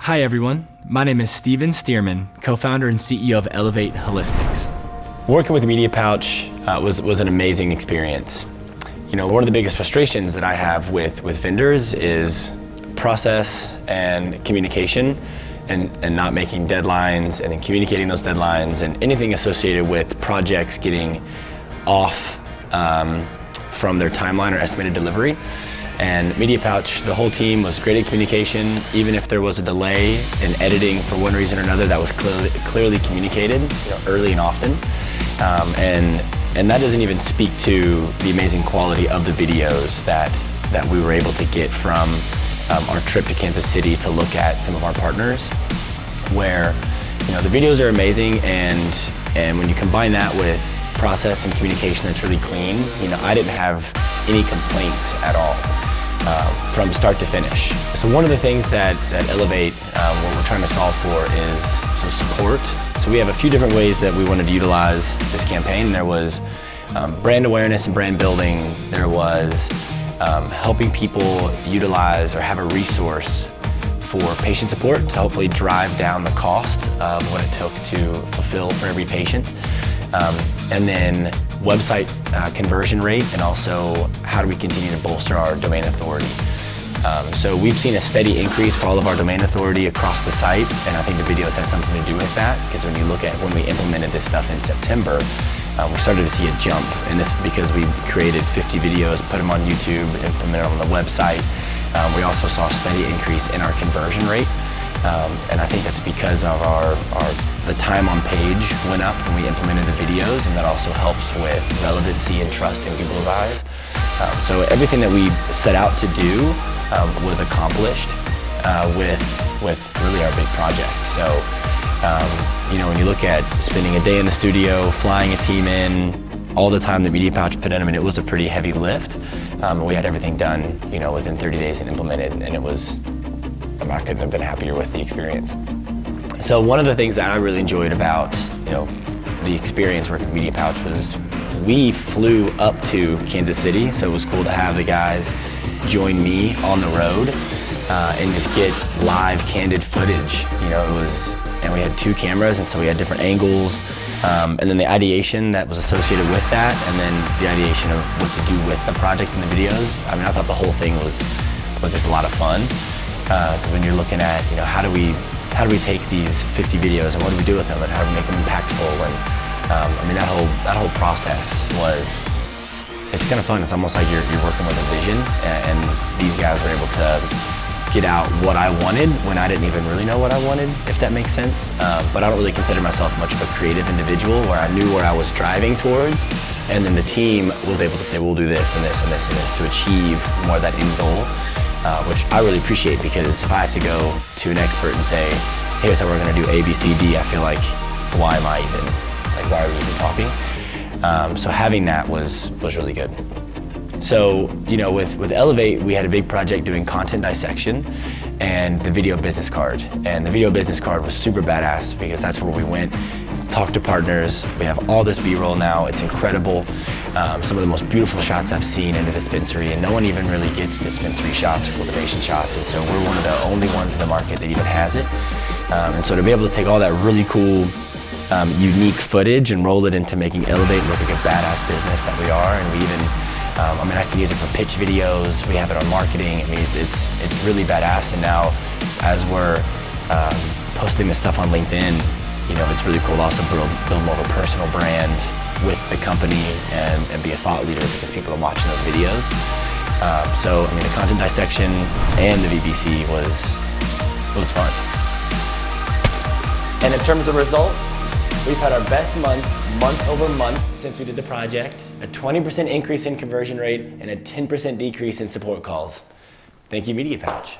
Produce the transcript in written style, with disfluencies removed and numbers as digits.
Hi everyone, my name is Stephen Stearman, co-founder and CEO of Elevate Holistics. Working with Media Pouch was an amazing experience. You know, one of the biggest frustrations that I have with vendors is process and communication and not making deadlines and then communicating those deadlines and anything associated with projects getting off from their timeline or estimated delivery. And Media Pouch, the whole team was great at communication. Even if there was a delay in editing for one reason or another, that was clearly communicated, early and often. And that doesn't even speak to the amazing quality of the videos that we were able to get from our trip to Kansas City to look at some of our partners, where the videos are amazing, and when you combine that with process and communication that's really clean, I didn't have any complaints at all from start to finish. So one of the things that Elevate, what we're trying to solve for is some support. So we have a few different ways that we wanted to utilize this campaign. There was brand awareness and brand building. There was helping people utilize or have a resource for patient support to hopefully drive down the cost of what it took to fulfill for every patient. And then website conversion rate, and also how do we continue to bolster our domain authority. So we've seen a steady increase for all of our domain authority across the site, and I think the videos had something to do with that, because when you look at when we implemented this stuff in September, we started to see a jump, and this is because we created 50 videos, put them on YouTube, implemented them on the website. We also saw a steady increase in our conversion rate, and I think that's because of the time on page went up when we implemented the videos, and that also helps with relevancy and trust in people's eyes. So everything that we set out to do was accomplished with really our big project. So when you look at spending a day in the studio, flying a team in, all the time that Media Pouch put in, it was a pretty heavy lift. We had everything done within 30 days and implemented, and I couldn't have been happier with the experience. So one of the things that I really enjoyed about the experience working with Media Pouch was we flew up to Kansas City, so it was cool to have the guys join me on the road and just get live, candid footage. And we had 2 cameras, and so we had different angles, and then the ideation that was associated with that, and then the ideation of what to do with the project and the videos. I thought the whole thing was just a lot of fun. When you're looking at how do we take these 50 videos and what do we do with them, and how do we make them impactful, and that whole process it's kind of fun. It's almost like you're working with a vision, and these guys were able to get out what I wanted when I didn't even really know what I wanted, if that makes sense. But I don't really consider myself much of a creative individual, where I knew where I was driving towards, and then the team was able to say, we'll do this and this and this and this to achieve more of that end goal. Which I really appreciate, because if I have to go to an expert and say, here's how we're going to do A, B, C, D, I feel like, why am I even, why are we even talking? So having that was really good. So, with Elevate, we had a big project doing content dissection and the video business card. And the video business card was super badass, because that's where we went, talked to partners. We have all this B-roll now. It's incredible. Some of the most beautiful shots I've seen in a dispensary, and no one even really gets dispensary shots or cultivation shots, and so we're one of the only ones in the market that even has it. And so to be able to take all that really cool, unique footage and roll it into making Elevate look like a badass business that we are, and we even, I can use it for pitch videos. We have it on marketing. It's really badass. And now, as we're posting this stuff on LinkedIn, it's really cool to also build more of a personal brand with the company and be a thought leader, because people are watching those videos. So the content dissection and the VBC was fun. And in terms of results, we've had our best month over month since we did the project, a 20% increase in conversion rate, and a 10% decrease in support calls. Thank you, Media Pouch.